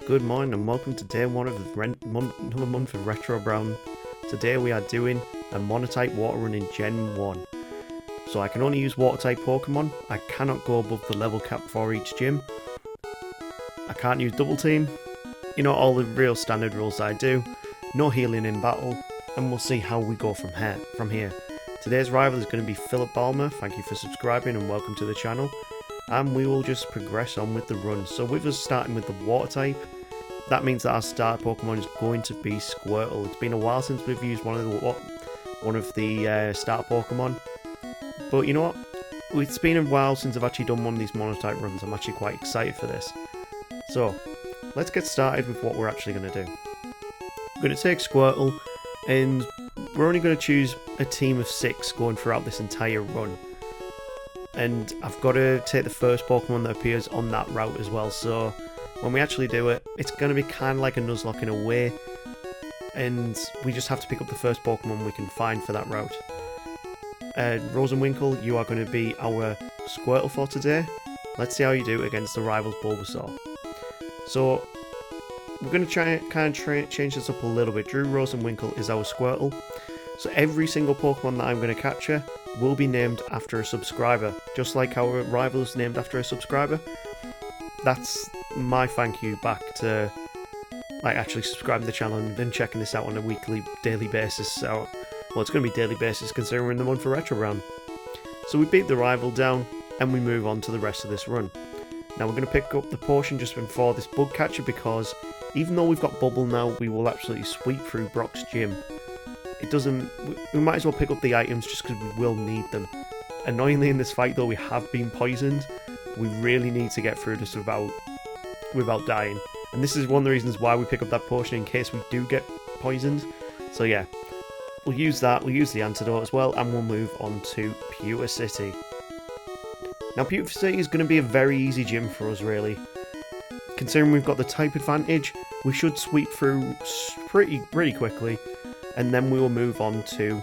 Good morning and welcome to day one of another month of Retro Brown. Today we are doing a monotype water run in Gen 1. So I can only use water type Pokemon, I cannot go above the level cap for each gym, I can't use double team, you know, all the real standard rules I do, no healing in battle, and we'll see how we go from here. Today's rival is going to be Philip Balmer. Thank you for subscribing and welcome to the channel. And we will just progress on with the run. So with us starting with the water type, that means that our starter Pokemon is going to be Squirtle. It's been a while since we've used one of the starter Pokemon, but you know what? It's been a while since I've actually done one of these monotype runs. I'm actually quite excited for this. So let's get started with what we're actually going to do. We're going to take Squirtle, and we're only going to choose a team of 6 going throughout this entire run. And I've got to take the first Pokemon that appears on that route as well, so when we actually do it, it's going to be kind of like a Nuzlocke in a way, and we just have to pick up the first Pokemon we can find for that route. Rosenwinkle, you are going to be our Squirtle for today. Let's see how you do against the rival's Bulbasaur. So we're going to try and change this up a little bit. Drew Rosenwinkle is our Squirtle, so every single Pokemon that I'm going to capture will be named after a subscriber, just like our rival is named after a subscriber. That's my thank you back to actually subscribing to the channel and then checking this out on a daily basis. So, well, it's going to be daily basis considering we're in the month for Retro Brown. So we beat the rival down and we move on to the rest of this run. Now we're going to pick up the potion just before this bug catcher, because even though we've got Bubble now, we will absolutely sweep through Brock's gym. We might as well pick up the items just because we will need them. Annoyingly in this fight though, we have been poisoned. We really need to get through this without dying. And this is one of the reasons why we pick up that potion, in case we do get poisoned. So yeah, we'll use that, we'll use the antidote as well, and we'll move on to Pewter City. Now Pewter City is going to be a very easy gym for us really. Considering we've got the type advantage, we should sweep through pretty quickly. And then we will move on to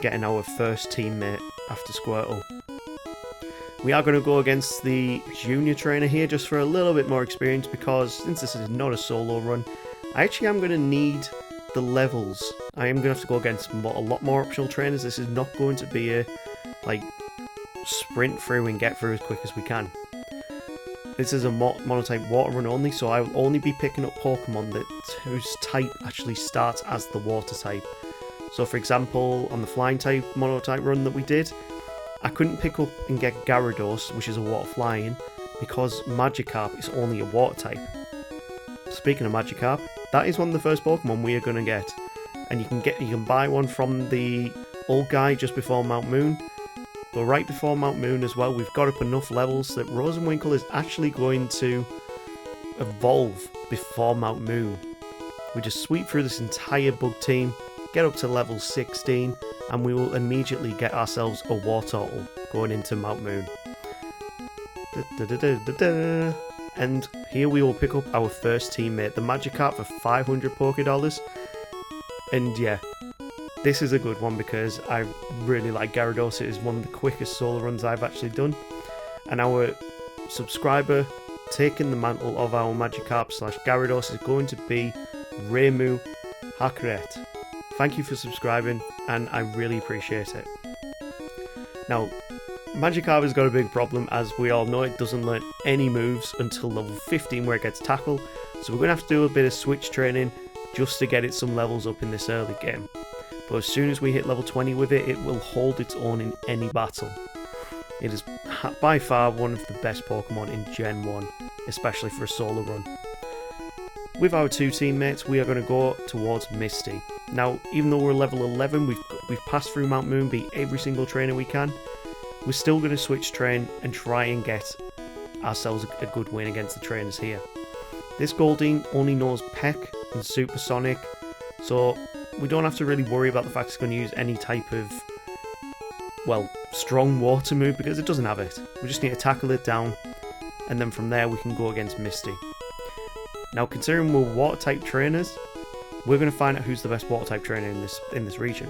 getting our first teammate after Squirtle. We are going to go against the junior trainer here just for a little bit more experience, because since this is not a solo run, I actually am going to need the levels. I am going to have to go against a lot more optional trainers. This is not going to be a sprint through and get through as quick as we can. This is a monotype water run only, so I will only be picking up Pokemon whose type actually starts as the water type. So for example, on the flying type monotype run that we did, I couldn't pick up and get Gyarados, which is a water flying, because Magikarp is only a water type. Speaking of Magikarp, that is one of the first Pokemon we are going to get. And you can buy one from the old guy just before Mount Moon. But right before Mount Moon as well, we've got up enough levels that Rosenwinkle is actually going to evolve before Mount Moon. We just sweep through this entire bug team, get up to level 16, and we will immediately get ourselves a Wartortle going into Mount Moon. And here we will pick up our first teammate, the Magikarp, for 500 Pokédollars. And yeah, this is a good one because I really like Gyarados. It is one of the quickest solo runs I've actually done. And our subscriber taking the mantle of our Magikarp / Gyarados is going to be Reimu Hakuret. Thank you for subscribing, and I really appreciate it. Now, Magikarp has got a big problem. As we all know, it doesn't learn any moves until level 15 where it gets tackled. So we're going to have to do a bit of switch training just to get it some levels up in this early game. But as soon as we hit level 20 with it, it will hold its own in any battle. It is by far one of the best Pokemon in Gen 1, especially for a solo run. With our two teammates, we are going to go towards Misty. Now, even though we're level 11, we've passed through Mount Moon, beat every single trainer we can, we're still going to switch train and try and get ourselves a good win against the trainers here. This Goldeen only knows Peck and Supersonic, so we don't have to really worry about the fact it's going to use any type of, well, strong water move, because it doesn't have it. We just need to tackle it down, and then from there we can go against Misty. Now, considering we're water type trainers, we're going to find out who's the best water type trainer in this region.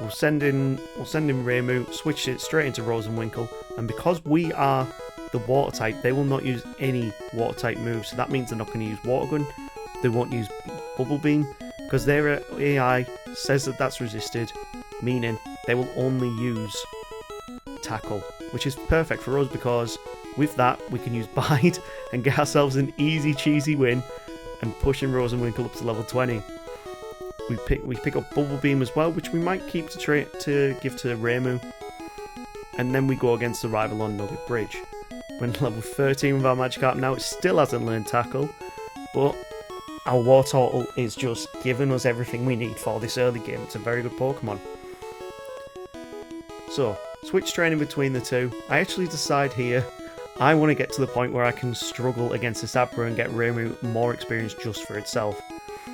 We'll send in Raimu, switch it straight into Rose and Winkle, and because we are the water type, they will not use any water type moves, so that means they're not going to use Water Gun, they won't use Bubble Beam, because their AI says that that's resisted, meaning they will only use Tackle, which is perfect for us because with that we can use Bide and get ourselves an easy cheesy win and pushing Rose and Winkle up to level 20. We pick up Bubble Beam as well, which we might keep to give to Raimu, and then we go against the rival on Nugget Bridge. We're in level 13 with our Magikarp now. It still hasn't learned Tackle, but our Wartortle is just giving us everything we need for this early game. It's a very good Pokemon. So, switch training between the two. I actually decide here, I want to get to the point where I can struggle against this Abra and get Raimu more experience just for itself.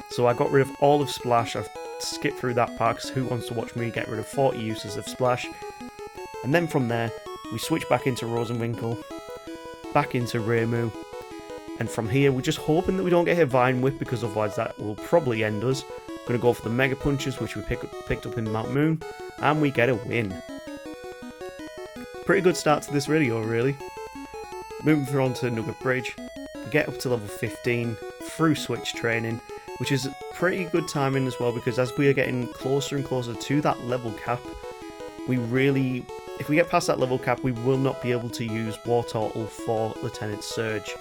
So I got rid of all of Splash. I've skipped through that part because who wants to watch me get rid of 40 uses of Splash? And then from there, we switch back into Rose and Winkle, back into Raimu, and from here we're just hoping that we don't get hit Vine Whip because otherwise that will probably end us. We're going to go for the Mega Punches, which we picked up in Mount Moon, and we get a win. Pretty good start to this video, really. Moving through on to Nugget Bridge, we get up to level 15 through switch training, which is pretty good timing as well because as we are getting closer and closer to that level cap, if we get past that level cap, we will not be able to use Wartortle for Lieutenant Surge.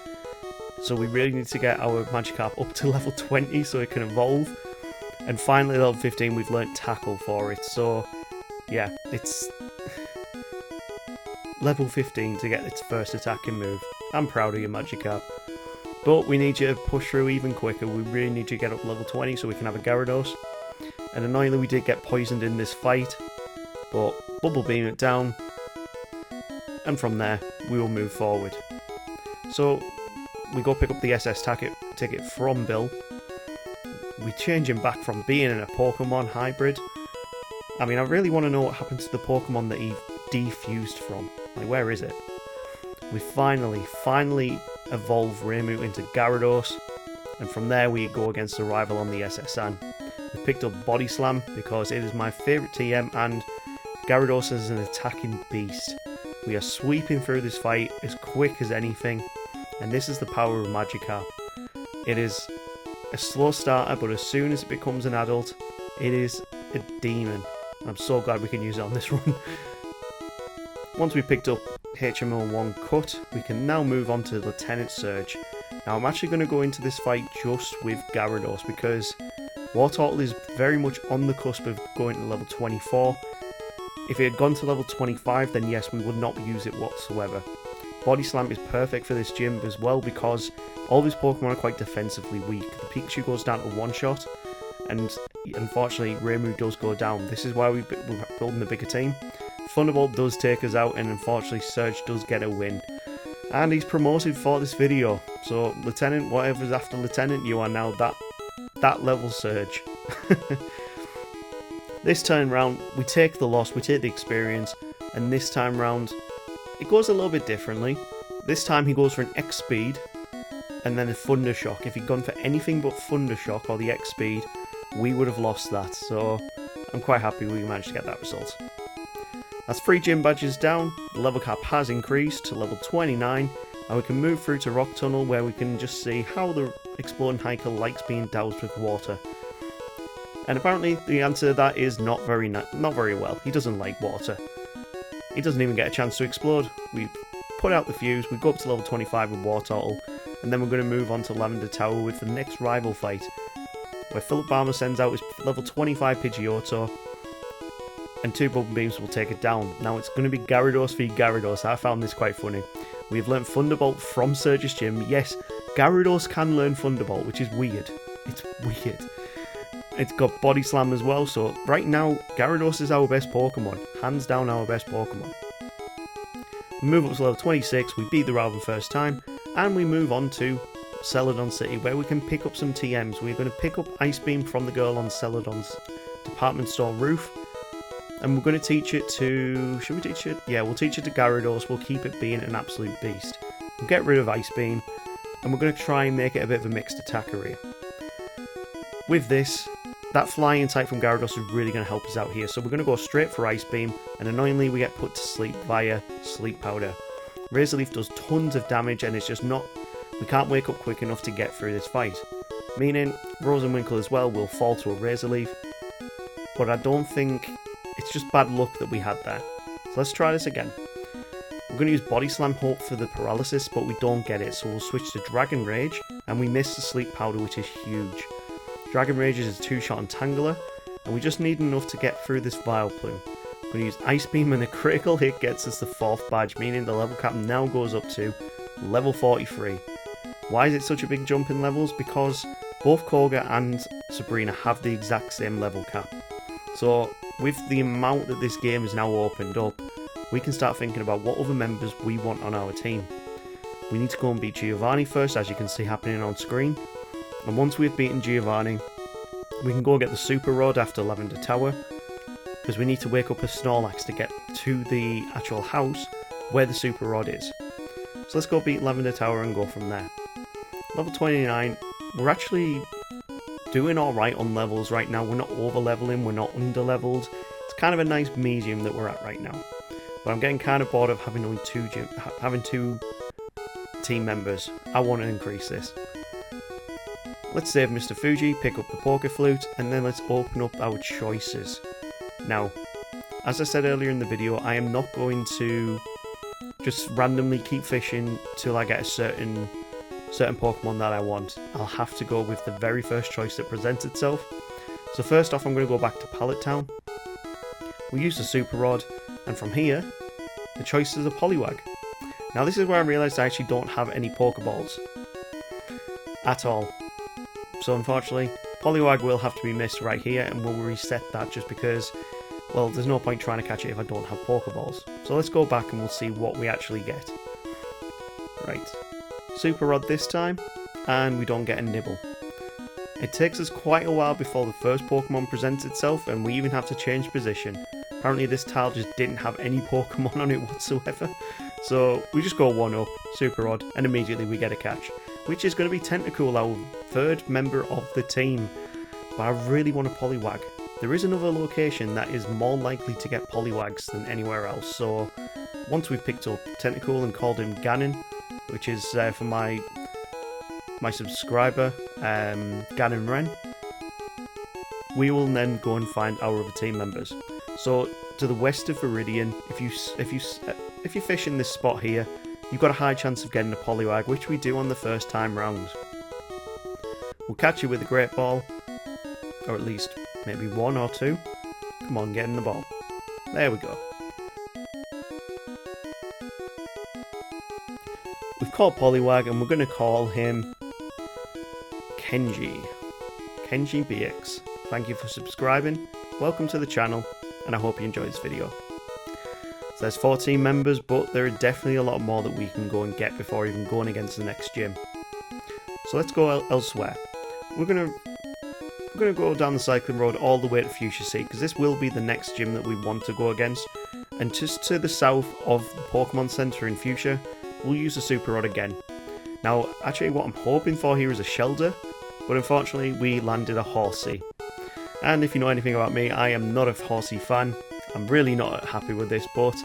So we really need to get our Magikarp up to level 20 so it can evolve. And finally, level 15, we've learnt Tackle for it. So, yeah, it's level 15 to get its first attacking move. I'm proud of you, Magikarp. But we need you to push through even quicker. We really need you to get up level 20 so we can have a Gyarados. And annoyingly, we did get poisoned in this fight. But Bubble Beam it down. And from there, we will move forward. So, we go pick up the SS ticket from Bill. We change him back from being in a Pokemon hybrid. I mean, I really want to know what happened to the Pokemon that he defused from. Like, where is it? We finally evolve Raimu into Gyarados, and from there we go against the rival on the SSN. We picked up Body Slam because it is my favourite TM, and Gyarados is an attacking beast. We are sweeping through this fight as quick as anything, and this is the power of Magikarp. It is a slow starter, but as soon as it becomes an adult, it is a demon. I'm so glad we can use it on this run. Once we picked up HMO1 Cut, we can now move on to Lieutenant Surge. Now I'm actually going to go into this fight just with Gyarados because Wartortle is very much on the cusp of going to level 24. If it had gone to level 25, then yes, we would not use it whatsoever. Body Slam is perfect for this gym as well because all these Pokemon are quite defensively weak. The Pikachu goes down to one shot, and unfortunately Raimu does go down. This is why we're building a bigger team. Thunderbolt does take us out, and unfortunately Surge does get a win. And he's promoted for this video. So Lieutenant, whatever's after Lieutenant, you are now that level Surge. This time round, we take the loss, we take the experience, and this time round, it goes a little bit differently. This time he goes for an X Speed, and then a Thunder Shock. If he'd gone for anything but Thunder Shock or the X Speed, we would have lost that. So I'm quite happy we managed to get that result. That's 3 gym badges down, the level cap has increased to level 29, and we can move through to Rock Tunnel where we can just see how the Exploding Hiker likes being doused with water. And apparently the answer to that is not very well. He doesn't like water. He doesn't even get a chance to explode. We put out the fuse, we go up to level 25 with Wartortle, and then we're going to move on to Lavender Tower with the next rival fight, where Philip Balmer sends out his level 25 Pidgeotto, and 2 Bubble Beams will take it down. Now it's going to be Gyarados v Gyarados. I found this quite funny. We've learned Thunderbolt from Surge's Gym. Yes, Gyarados can learn Thunderbolt, which is weird. It's weird. It's got Body Slam as well, so right now Gyarados is our best Pokemon. Hands down our best Pokemon. We move up to level 26, we beat the rival first time, and we move on to Celadon City where we can pick up some TMs. We're going to pick up Ice Beam from the girl on Celadon's department store roof. And we're going to teach it to... Should we teach it? Yeah, we'll teach it to Gyarados. We'll keep it being an absolute beast. We'll get rid of Ice Beam. And we're going to try and make it a bit of a mixed attacker here. With this, that flying type from Gyarados is really going to help us out here. So we're going to go straight for Ice Beam, and annoyingly we get put to sleep via Sleep Powder. Razor Leaf does tons of damage, and it's just not... we can't wake up quick enough to get through this fight. Meaning, Rose and Winkle as well will fall to a Razor Leaf. But I don't think... it's just bad luck that we had there. So let's try this again. We're going to use Body Slam, hope for the paralysis, but we don't get it. So we'll switch to Dragon Rage, and we miss the Sleep Powder, which is huge. Dragon Rage is a 2-shot Entangler, and we just need enough to get through this Vileplume. We're going to use Ice Beam, and a critical hit gets us the 4th badge, meaning the level cap now goes up to level 43. Why is it such a big jump in levels? Because both Koga and Sabrina have the exact same level cap. So with the amount that this game is now opened up, we can start thinking about what other members we want on our team. We need to go and beat Giovanni first, as you can see happening on screen. And once we've beaten Giovanni, we can go get the Super Rod after Lavender Tower, because we need to wake up a Snorlax to get to the actual house where the Super Rod is. So let's go beat Lavender Tower and go from there. Level 29, we're actually doing alright on levels right now. We're not over leveling, we're not under leveled. It's kind of a nice medium that we're at right now. But I'm getting kind of bored of having only two team members. I want to increase this. Let's save Mr. Fuji, pick up the Poké Flute, and then let's open up our choices. Now, as I said earlier in the video, I am not going to just randomly keep fishing till I get a certain Pokemon that I want. I'll have to go with the very first choice that presents itself. So first off, I'm going to go back to Pallet Town. We use the Super Rod, and from here, the choice is a Poliwag. Now this is where I realised I actually don't have any Pokeballs at all. So unfortunately, Poliwag will have to be missed right here, and we'll reset that just because, well, there's no point trying to catch it if I don't have Pokeballs. So let's go back and we'll see what we actually get. Right, Super Rod this time, and we don't get a Nibble. It takes us quite a while before the first Pokemon presents itself, and we even have to change position. Apparently this tile just didn't have any Pokemon on it whatsoever. So we just go 1-up, Super Rod, and immediately we get a catch. Which is going to be Tentacool, our 3rd member of the team. But I really want a Poliwag. There is another location that is more likely to get Poliwags than anywhere else. So once we've picked up Tentacool and called him Ganon, which is for my subscriber, Ganon Ren, we will then go and find our other team members. So to the west of Viridian, if you fish in this spot here, you've got a high chance of getting a Poliwag, which we do on the first time round. We'll catch you with a Great Ball, or at least maybe 1 or 2. Come on, get in the ball. There we go. We've caught Poliwag, and we're going to call him Kenji. Kenji BX. Thank you for subscribing, welcome to the channel, and I hope you enjoyed this video. So there's 14 members, but there are definitely a lot more that we can go and get before even going against the next gym. So let's go elsewhere. We're gonna go down the cycling road all the way to Fuchsia Sea, because this will be the next gym that we want to go against. And just to the south of the Pokemon Center in Fuchsia, we'll use the Super Rod again. Now, actually what I'm hoping for here is a Shelder, but unfortunately we landed a Horsey. And if you know anything about me, I am not a Horsey fan. I'm really not happy with this, but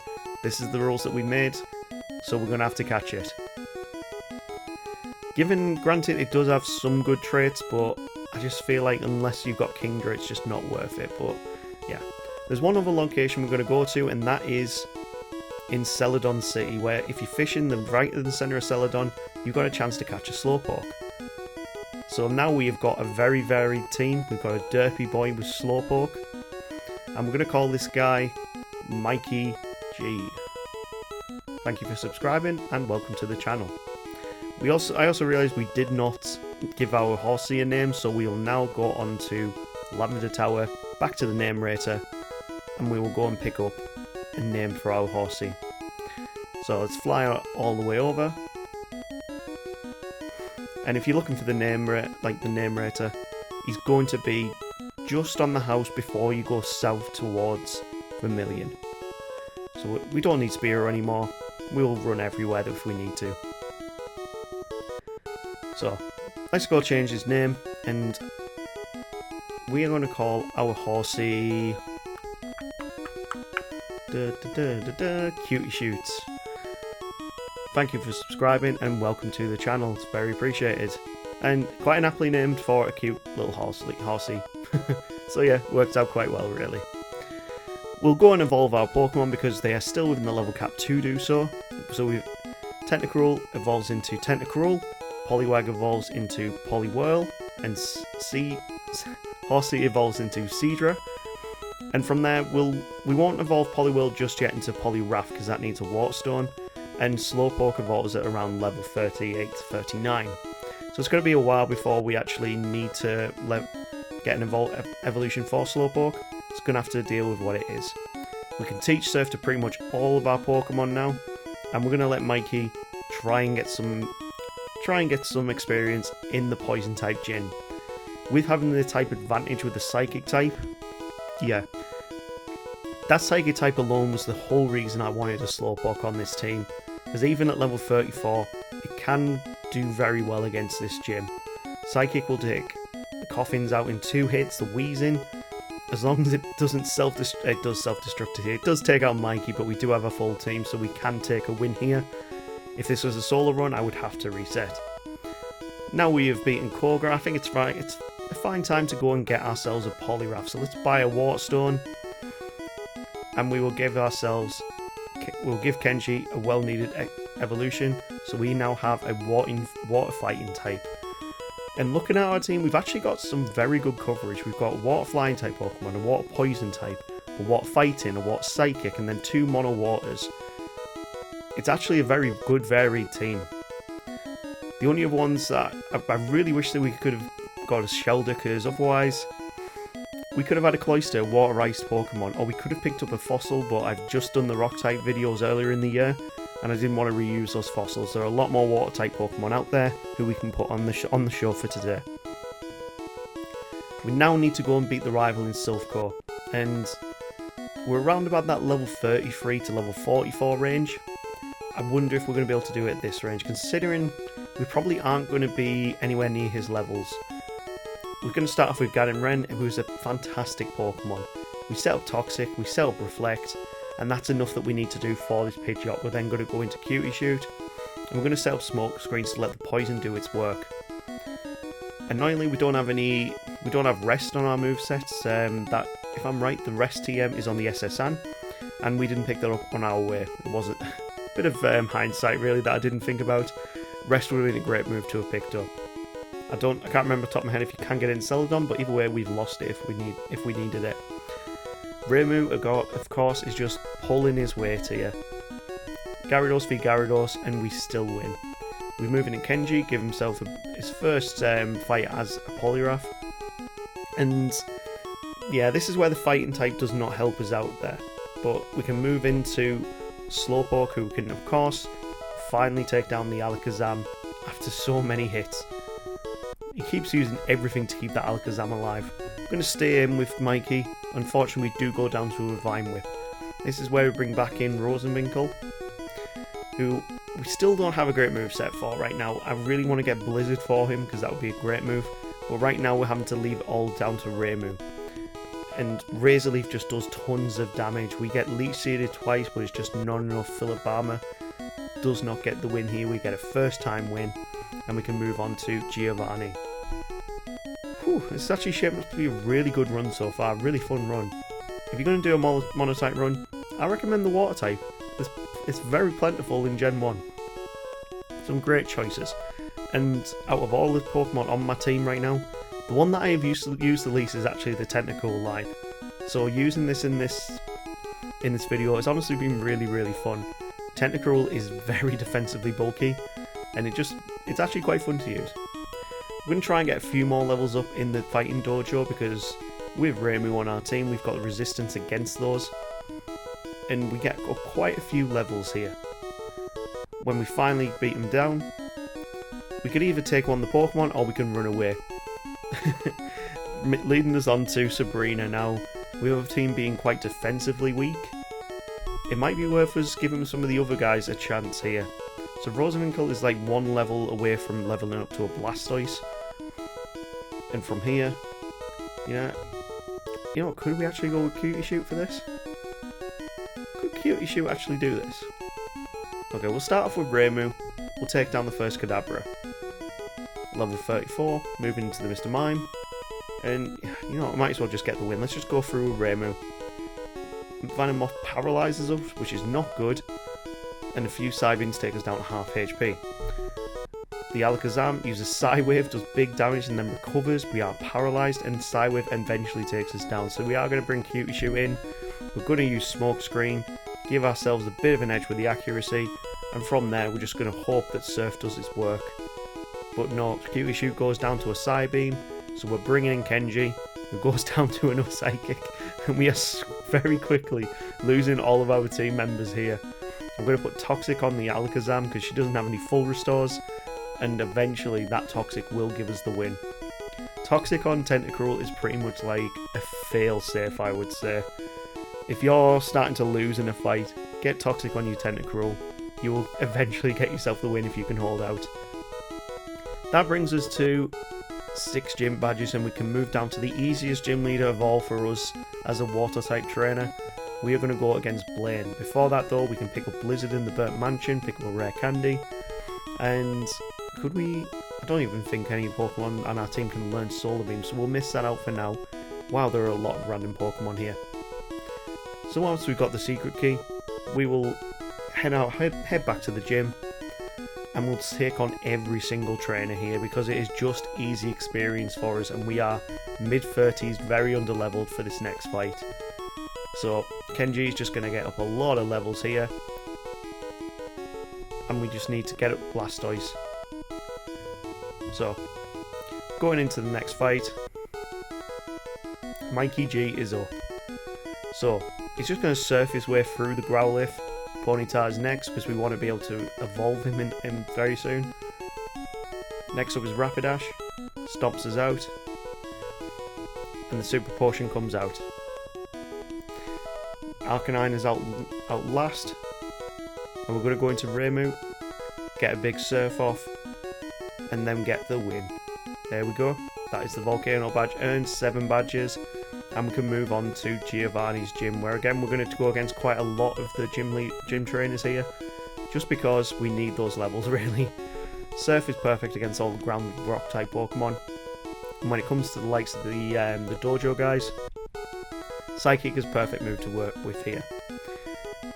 this is the rules that we made, so we're going to have to catch it. Granted, it does have some good traits, but I just feel like unless you've got Kingdra, it's just not worth it. But yeah, there's one other location we're going to go to, and that is in Celadon City, where if you fish in the right of the centre of Celadon, you've got a chance to catch a Slowpoke. So now we have got a very varied team. We've got a derpy boy with Slowpoke, and we're going to call this guy Mikey G. Thank you for subscribing and welcome to the channel. I also realised we did not give our Horsey a name, so we will now go on to Lavender Tower, back to the name rater, and we will go and pick up a name for our Horsey. So let's fly all the way over. And if you're looking for the name rater, he's going to be just on the house before you go south towards Vermilion. So we don't need Spearow anymore. We'll run everywhere if we need to. So let's go change his name, and we are going to call our horsey Cutie Shoots. Thank you for subscribing and welcome to the channel, it's very appreciated. And quite an aptly named for a cute little horsey. So yeah, worked out quite well really. We'll go and evolve our Pokemon because they are still within the level cap to do so. So we've Tentacruel evolves into Tentacruel, Poliwag evolves into Poliwhirl, and Horsey evolves into Seadra. And from there, we won't evolve Poliwhirl just yet into Poliwrath because that needs a Water Stone, and Slowpoke evolves at around level 38 to 39. So it's going to be a while before we actually need to get an evolution for Slowpoke. It's going to have to deal with what it is. We can teach Surf to pretty much all of our Pokemon now, and we're going to let Mikey try and get some experience in the Poison type gym. With having the type advantage with the Psychic type, yeah, that Psychic type alone was the whole reason I wanted a Slowpoke on this team, because even at level 34, it can do very well against this gym. Psychic will take the Coffins out in 2 hits, the Wheezing, as long as it doesn't self-destruct. It does self-destruct here. It does take out Mikey, but we do have a full team, so we can take a win here. If this was a solo run, I would have to reset. Now we have beaten Koga, I think it's a fine time to go and get ourselves a Poliwrath. So let's buy a Water Stone, and we will give Kenji a well-needed evolution. So we now have a water fighting type. And looking at our team, we've actually got some very good coverage. We've got a water flying type Pokemon, a water poison type, a water fighting, a water psychic, and then 2 mono waters. It's actually a very good varied team. The only other ones that I really wish that we could have got a Shelder, because otherwise we could have had a Cloyster, water iced Pokemon, or we could have picked up a fossil, but I've just done the rock type videos earlier in the year and I didn't want to reuse those fossils. There are a lot more water type Pokemon out there who we can put on the show for today. We now need to go and beat the rival in Silphco, and we're around about that level 33 to level 44 range. I wonder if we're going to be able to do it at this range, considering we probably aren't going to be anywhere near his levels. We're going to start off with Ren, who's a fantastic Pokemon. We set up Toxic, we set up Reflect, and that's enough that we need to do for this Pidgeot. We're then going to go into Cutie Shoot, and we're going to set up Smoke Screens to let the poison do its work. Annoyingly, we don't have rest on our movesets. That, if I'm right, the rest TM is on the SSN, and we didn't pick that up on our way. It was a bit of hindsight really that I didn't think about. Rest would have been a great move to have picked up. I can't remember off the top of my head if you can get it in Celadon, but either way we've lost it if we needed it. Raimu, of course, is just pulling his weight here. Gyarados v Gyarados, and we still win. We move in Kenji, give himself his first fight as a Poliwrath. And yeah, this is where the fighting type does not help us out there. But we can move into Slowpoke, who can, of course, finally take down the Alakazam after so many hits. He keeps using everything to keep that Alakazam alive. I'm going to stay in with Mikey. Unfortunately, we do go down to a Vine Whip. This is where we bring back in Rosenwinkel, who we still don't have a great moveset for right now. I really want to get Blizzard for him because that would be a great move. But right now we're having to leave it all down to Raimu. And Razor Leaf just does tons of damage. We get Leech Seeded twice, but it's just not enough. Philip Barmer does not get the win here. We get a first time win, and we can move on to Giovanni. Whew, it's actually shaped up to be a really good run so far, really fun run. If you're going to do a monotype run, I recommend the water type. It's very plentiful in Gen 1. Some great choices. And out of all the Pokemon on my team right now, the one that I have used the least is actually the Tentacool line. So using this in this video has honestly been really, really fun. Tentacool is very defensively bulky, and it's actually quite fun to use. We're going to try and get a few more levels up in the fighting dojo, because with Raimu on our team we've got the resistance against those, and we get up quite a few levels here. When we finally beat them down, we could either take on the Pokemon or we can run away. Leading us on to Sabrina now. We have a team being quite defensively weak. It might be worth us giving some of the other guys a chance here. So Rosenwinkel is like 1 level away from leveling up to a Blastoise. And from here, Yeah. You know what, could we actually go with Cutie Shoot for this? Could Cutie Shoot actually do this? Okay, we'll start off with Raimu. We'll take down the first Kadabra. Level 34, moving into the Mr. Mime. And, you know, I might as well just get the win. Let's just go through with Raimu. Venomoth paralyzes us, which is not good. And a few Psybeams take us down to half HP. The Alakazam uses Psywave, does big damage and then recovers. We are paralysed and Psywave eventually takes us down. So we are going to bring Cutie Shoot in. We're going to use Smoke Screen, give ourselves a bit of an edge with the accuracy. And from there we're just going to hope that Surf does its work. But no, Cutie Shoot goes down to a Psybeam. So we're bringing in Kenji, who goes down to another Psychic. And we are very quickly losing all of our team members here. I'm going to put Toxic on the Alakazam because she doesn't have any full restores. And eventually that Toxic will give us the win. Toxic on Tentacruel is pretty much like a fail-safe, I would say. If you're starting to lose in a fight, get Toxic on your Tentacruel. You will eventually get yourself the win if you can hold out. That brings us to 6 gym badges and we can move down to the easiest gym leader of all for us as a water-type trainer. We are going to go against Blaine. Before that though, we can pick up Blizzard in the Burnt Mansion, pick up a rare candy. And could we... I don't even think any Pokemon on our team can learn Solar Beam, so we'll miss that out for now. Wow, there are a lot of random Pokemon here. So once we've got the secret key, we will head back to the gym. And we'll take on every single trainer here because it is just easy experience for us. And we are mid-30s, very underleveled for this next fight. So Kenji is just going to get up a lot of levels here. And we just need to get up Blastoise. So, going into the next fight, Mikey G is up. So, he's just going to surf his way through the Growlithe. Ponyta is next because we want to be able to evolve him in very soon. Next up is Rapidash. Stomps us out. And the Super Potion comes out. Arcanine is out last. And we're going to go into Raimu, get a big surf off, and then get the win. There we go. That is the Volcano badge earned, 7 badges. And we can move on to Giovanni's gym, where again we're going to go against quite a lot of the gym trainers here, just because we need those levels really. Surf is perfect against all the ground rock type Pokemon. And when it comes to the likes of the dojo guys, Psychic is a perfect move to work with here.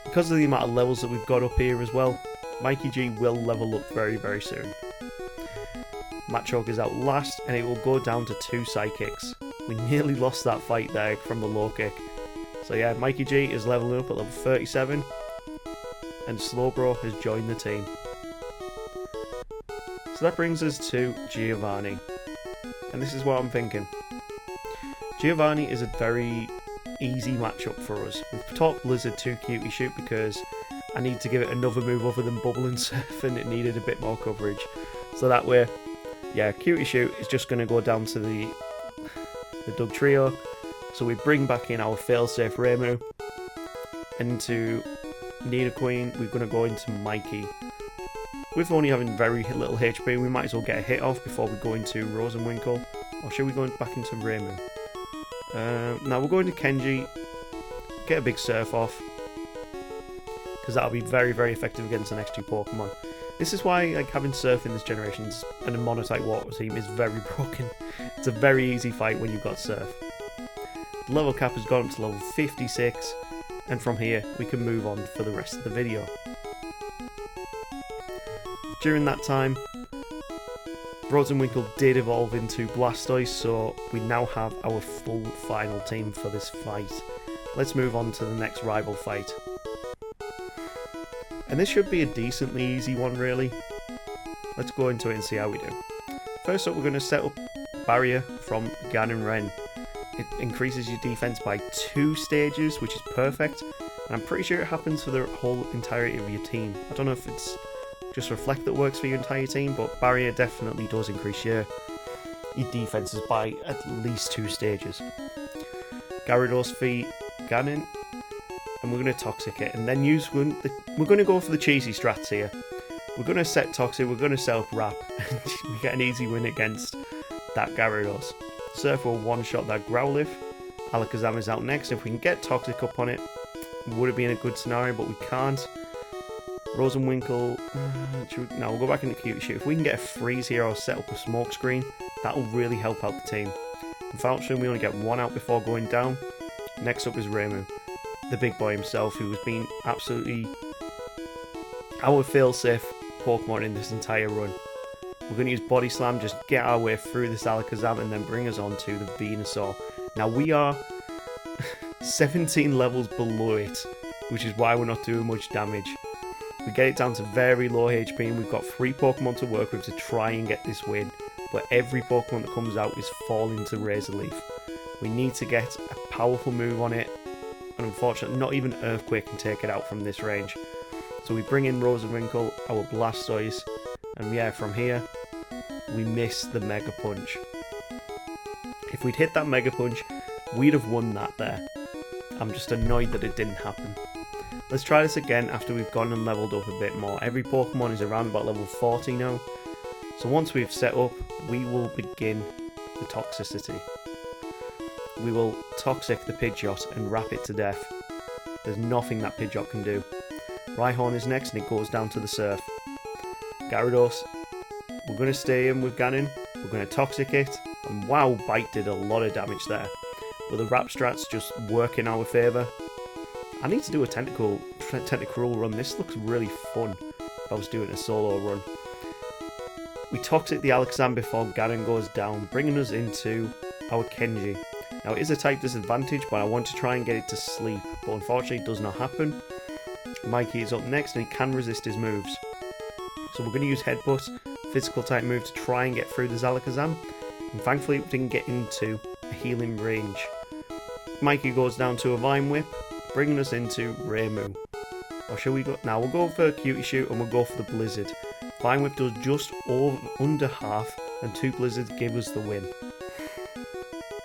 Because of the amount of levels that we've got up here as well, Mikey G will level up very, very soon. Machoke is out last, and it will go down to 2 Psychics. We nearly lost that fight there from the low kick. So yeah, Mikey G is leveling up at level 37, and Slowbro has joined the team. So that brings us to Giovanni. And this is what I'm thinking. Giovanni is a very easy matchup for us. We've taught Blizzard to Cutie Shoot because I need to give it another move other than Bubble and Surf, and it needed a bit more coverage. So that way, yeah, Cutie Shoot is just going to go down to the Doug Trio. So we bring back in our failsafe Raimu. And into Nidoqueen, we're going to go into Mikey. With only having very little HP, we might as well get a hit off before we go into Rosenwinkle. Or should we go back into Raimu? Now we're going to Kenji, get a big surf off, because that'll be very, very effective against the next 2 Pokemon. This is why like having Surf in this generation and a Monotype Water team is very broken. It's a very easy fight when you've got Surf. The level cap has gone up to level 56, and from here we can move on for the rest of the video. During that time, Rosenwinkle did evolve into Blastoise, so we now have our full final team for this fight. Let's move on to the next rival fight. And this should be a decently easy one really. Let's go into it and see how we do. First up, we're going to set up Barrier from Ganon Ren. It increases your defense by 2 stages, which is perfect. And I'm pretty sure it happens for the whole entirety of your team. I don't know if it's just Reflect that works for your entire team, but Barrier definitely does increase your defenses by at least 2 stages. Gyarados for Ganon, and we're going to Toxic it, and then we're going to go for the cheesy strats here. We're going to set Toxic, we're going to set up Wrap, and we get an easy win against that Gyarados. Surf will one-shot that Growlithe. Alakazam is out next. If we can get Toxic up on it, would have been a good scenario, but we can't. Rose and Winkle. No, we'll go back into Cutie Shoot. If we can get a freeze here or set up a smoke screen, that will really help out the team. Unfortunately, we only get one out before going down. Next up is Raimu, the big boy himself, who has been absolutely our fail-safe Pokemon in this entire run. We're going to use Body Slam, just get our way through this Alakazam, and then bring us on to the Venusaur. Now, we are 17 levels below it, which is why we're not doing much damage. We get it down to very low HP, and we've got 3 Pokemon to work with to try and get this win. But every Pokemon that comes out is falling to Razor Leaf. We need to get a powerful move on it, and unfortunately, not even Earthquake can take it out from this range. So we bring in Rose and Winkle, our Blastoise, and yeah, from here, we miss the Mega Punch. If we'd hit that Mega Punch, we'd have won that there. I'm just annoyed that it didn't happen. Let's try this again after we've gone and leveled up a bit more. Every Pokemon is around about level 40 now. So once we've set up, we will begin the toxicity. We will Toxic the Pidgeot and wrap it to death. There's nothing that Pidgeot can do. Rhyhorn is next and it goes down to the Surf. Gyarados, we're going to stay in with Ganon, we're going to Toxic it, and wow, Bite did a lot of damage there. But the Wrap Strats just work in our favour. I need to do a Tentacruel run. This looks really fun if I was doing a solo run. We Toxic the Alakazam before Ganon goes down, bringing us into our Kenji. Now it is a type disadvantage, but I want to try and get it to sleep, but unfortunately it does not happen. Mikey is up next and he can resist his moves. So we're going to use Headbutt, physical type move, to try and get through this Alakazam, and thankfully we didn't get into a healing range. Mikey goes down to a Vine Whip, bringing us into Raimu. Or shall we go? Now we'll go for Cutie Shoot and we'll go for the Blizzard. Vine Whip does just under half, and 2 Blizzards give us the win.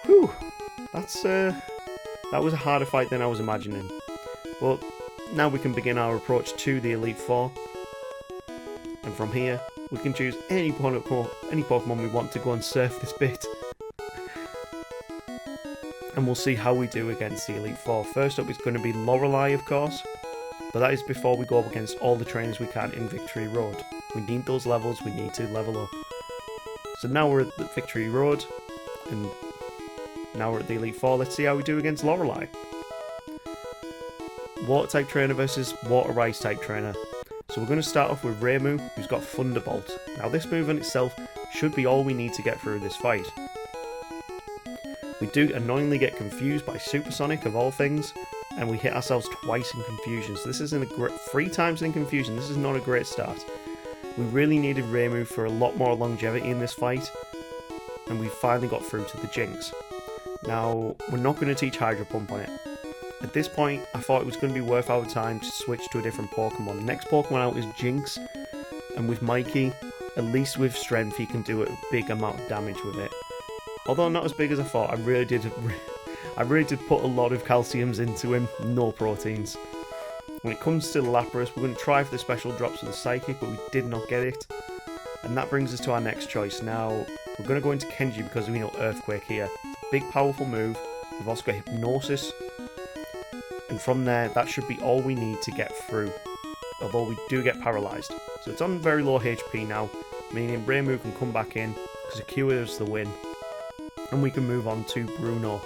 Whew, that was a harder fight than I was imagining. But now we can begin our approach to the Elite Four, and from here we can choose any Pokemon we want to go and surf this bit. And we'll see how we do against the Elite Four. First up is going to be Lorelei, of course, but that is before we go up against all the trainers we can in Victory Road. We need those levels, we need to level up. So now we're at the Victory Road, and now we're at the Elite Four. Let's see how we do against Lorelei. Water type trainer versus Water Ice type trainer. So we're going to start off with Raimu, who's got Thunderbolt. Now this move in itself should be all we need to get through this fight. We do annoyingly get confused by Supersonic of all things, and we hit ourselves twice in confusion. So this isn't a great 3 times in confusion. This is not a great start. We really needed Raimu for a lot more longevity in this fight, and we finally got through to the Jinx. Now we're not going to teach Hydro Pump on it. At this point, I thought it was going to be worth our time to switch to a different Pokemon. The next Pokemon out is Jinx, and with Mikey, at least with Strength, he can do a big amount of damage with it. Although not as big as I thought, I really did put a lot of calciums into him, no proteins. When it comes to Lapras, we're going to try for the special drops with the Psychic, but we did not get it. And that brings us to our next choice. Now, we're going to go into Kenji because we know Earthquake here. Big powerful move. We've also got Hypnosis. And from there, that should be all we need to get through. Although we do get paralysed. So it's on very low HP now, meaning Raimu can come back in, secure us the win. And we can move on to Bruno,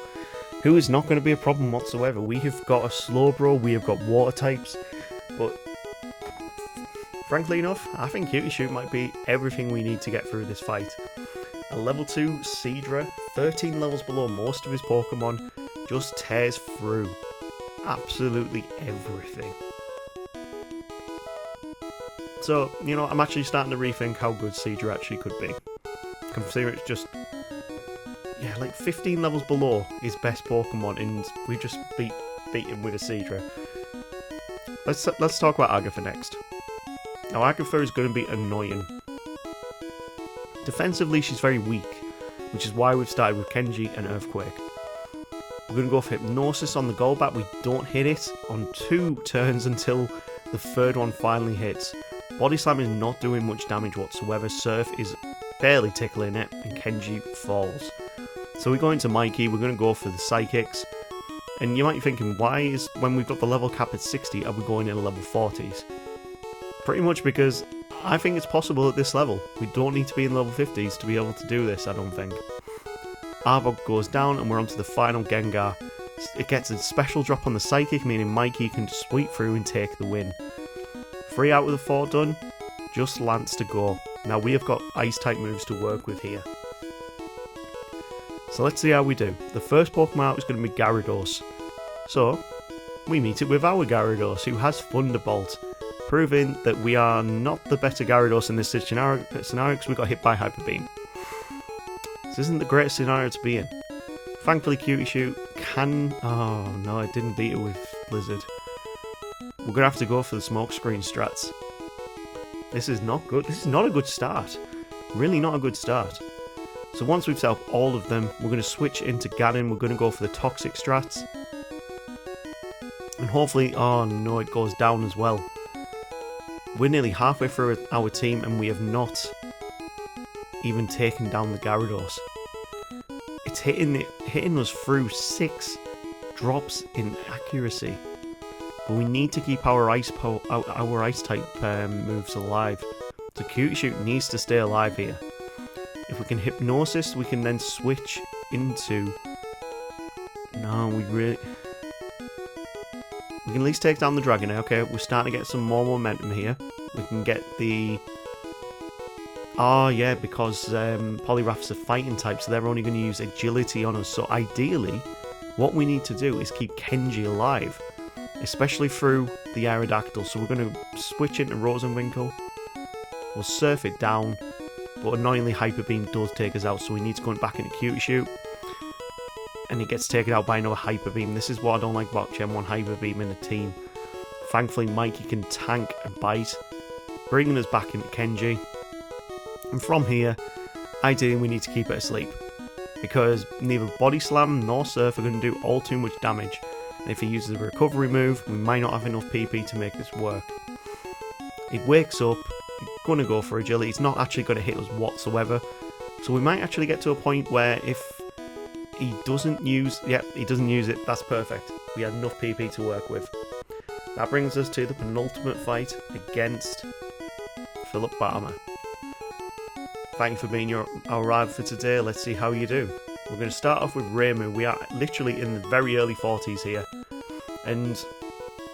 who is not going to be a problem whatsoever. We have got a Slowbro, we have got water types, but frankly enough, I think Cutie Shoot might be everything we need to get through this fight. A level 2 Seadra, 13 levels below most of his Pokemon, just tears through absolutely everything. So, you know, I'm actually starting to rethink how good Seadra actually could be. Considering it's just, yeah, like 15 levels below his best Pokemon, and we just beat him with a Seadra. Let's talk about Agatha next. Now, Agatha is going to be annoying. Defensively, she's very weak, which is why we've started with Kenji and Earthquake. We're going to go for Hypnosis on the Golbat. We don't hit it on 2 turns until the 3rd one finally hits. Body Slam is not doing much damage whatsoever. Surf is barely tickling it, and Kenji falls. So we go into Mikey, we're going to go for the Psychics. And you might be thinking, why is, when we've got the level cap at 60, are we going in level 40s? Pretty much because I think it's possible at this level. We don't need to be in level 50s to be able to do this, I don't think. Arbok goes down and we're onto the final Gengar. It gets a special drop on the Psychic, meaning Mikey can sweep through and take the win. 3 out of the 4 done, just Lance to go. Now we have got Ice-type moves to work with here. So let's see how we do. The first Pokemon out is going to be Gyarados. So, we meet it with our Gyarados, who has Thunderbolt, proving that we are not the better Gyarados in this scenario because we got hit by Hyper Beam. This isn't the greatest scenario to be in. Thankfully, Cutie Shoot can... Oh no, I didn't beat it with Blizzard. We're going to have to go for the Smokescreen strats. This is not good. This is not a good start. Really not a good start. So once we've set up all of them, we're going to switch into Ganon. We're going to go for the Toxic strats. And hopefully... Oh no, it goes down as well. We're nearly halfway through our team and we have not even taken down the Gyarados. It's hitting us through 6 drops in accuracy. But we need to keep our Ice-type moves alive. So Cutie Shoot needs to stay alive here. If we can Hypnosis, we can then switch into... No, we can at least take down the Dragonair. Okay, we're starting to get some more momentum here. We can get the... Oh yeah, because Poliwrath's a fighting type, so they're only going to use Agility on us. So ideally, what we need to do is keep Kenji alive, especially through the Aerodactyl. So we're going to switch into Rosenwinkel. We'll surf it down, but annoyingly Hyper Beam does take us out, so we need to go back into Cutie Shoot. And it gets taken out by another Hyper Beam. This is what I don't like about Gen 1 Hyper Beam in a team. Thankfully, Mikey can tank and bite, bringing us back into Kenji. And from here, ideally we need to keep it asleep, because neither Body Slam nor Surf are going to do all too much damage. And if he uses a recovery move, we might not have enough PP to make this work. It wakes up, it's going to go for Agility. It's not actually going to hit us whatsoever. So we might actually get to a point where if he doesn't use... Yep, he doesn't use it. That's perfect. We had enough PP to work with. That brings us to the penultimate fight against Philip Barmer. Thank you for being our rival for today. Let's see how you do. We're going to start off with Reimu. We are literally in the very early 40s here. And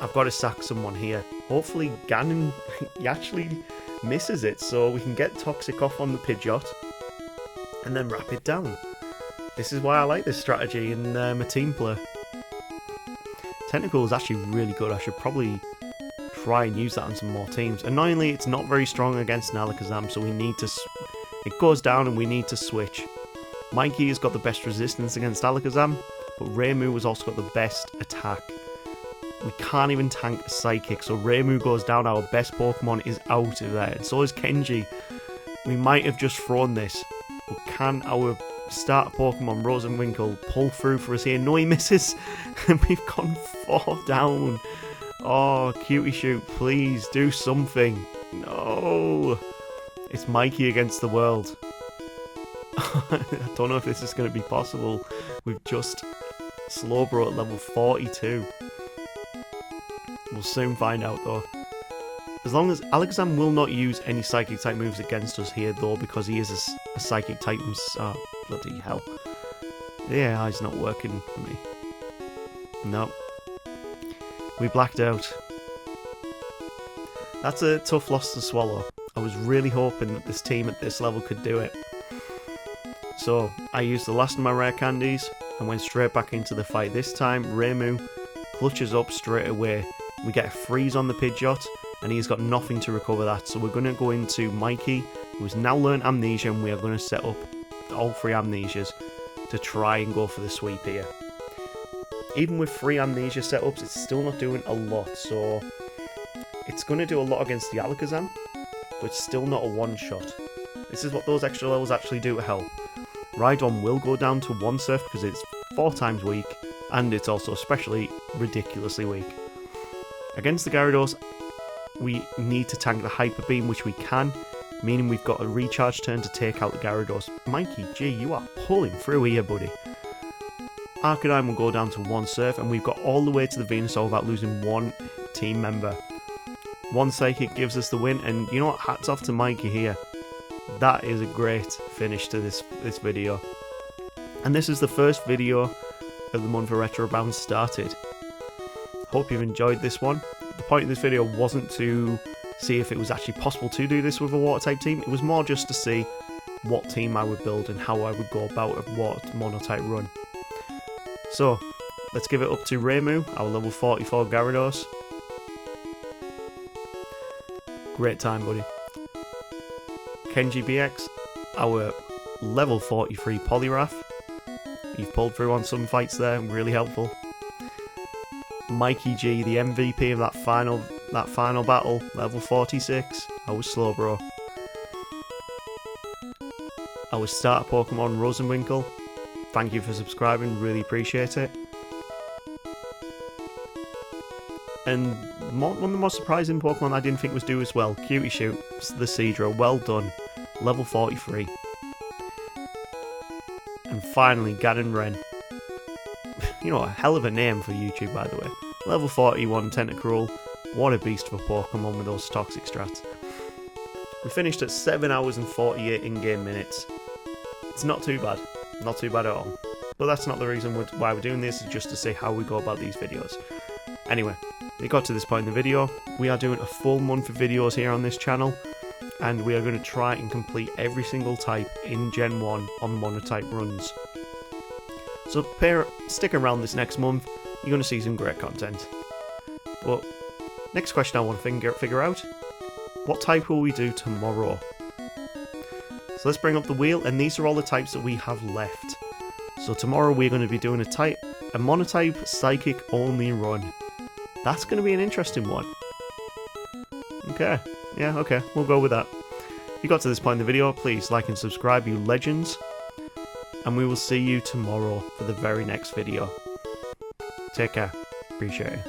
I've got to sack someone here. Hopefully Ganon he actually misses it, so we can get Toxic off on the Pidgeot and then wrap it down. This is why I like this strategy in my team play. Tentacle is actually really good. I should probably try and use that on some more teams. Annoyingly, it's not very strong against an Alakazam, so we need to... It goes down and we need to switch. Mikey has got the best resistance against Alakazam, but Reimu has also got the best attack. We can't even tank a Psychic, so Reimu goes down, our best Pokemon is out of there, and so is Kenji. We might have just thrown this, but can our starter Pokemon, Rosenwinkel, pull through for us here? No, he misses, and we've gone 4 down. Oh, Cutie Shoot, please do something. No. It's Mikey against the world. I don't know if this is going to be possible. We've just Slowbro at level 42. We'll soon find out though. As long as Alakazam will not use any Psychic type moves against us here though, because he is a Psychic type. Oh, bloody hell. The AI is not working for me. No. We blacked out. That's a tough loss to swallow. I was really hoping that this team at this level could do it. So, I used the last of my rare candies and went straight back into the fight. This time, Reimu clutches up straight away. We get a freeze on the Pidgeot, and he's got nothing to recover that. So we're going to go into Mikey, who has now learned Amnesia, and we are going to set up all 3 Amnesias to try and go for the sweep here. Even with 3 Amnesia setups, it's still not doing a lot. So, it's going to do a lot against the Alakazam, but it's still not a one-shot. This is what those extra levels actually do to help. Rhydon will go down to 1 Surf because it's 4 times weak, and it's also especially ridiculously weak. Against the Gyarados, we need to tank the Hyper Beam, which we can. meaning we've got a recharge turn to take out the Gyarados. Mikey G, you are pulling through here, buddy. Arcanine will go down to 1 Surf, and we've got all the way to the Venusaur without losing 1 team member. 1 Psychic gives us the win, and you know what, hats off to Mikey here. That is a great finish to this video. And this is the first video of the month for Retro Bound started. Hope you've enjoyed this one. The point of this video wasn't to see if it was actually possible to do this with a water type team. It was more just to see what team I would build and how I would go about a water mono type run. So let's give it up to Reimu, our level 44 Gyarados. Great time, buddy. Kenji BX, our level 43 Poliwrath. You've pulled through on some fights there, really helpful. Mikey G, the MVP of that final battle, level 46. I was slow, bro. Our starter Pokemon Rosenwinkel. Thank you for subscribing, really appreciate it. And one of the most surprising Pokemon I didn't think was do as well, Cutie Shoot, the Seadra, well done, level 43. And finally, Ganon Wren. You know, a hell of a name for YouTube, by the way. Level 41 Tentacruel. What a beast of a Pokemon with those toxic strats. We finished at 7 hours and 48 in-game minutes. It's not too bad. Not too bad at all. But that's not the reason why we're doing this, it's just to see how we go about these videos. Anyway, we got to this point in the video. We are doing a full month of videos here on this channel, and we are going to try and complete every single type in Gen 1 on monotype runs. So stick around this next month, you're going to see some great content. But next question I want to figure out, what type will we do tomorrow? So let's bring up the wheel, and these are all the types that we have left. So tomorrow we're going to be doing a monotype psychic only run. That's going to be an interesting one. Okay, yeah, okay, we'll go with that. If you got to this point in the video, please like and subscribe, you legends. And we will see you tomorrow for the very next video. Take care. Appreciate it.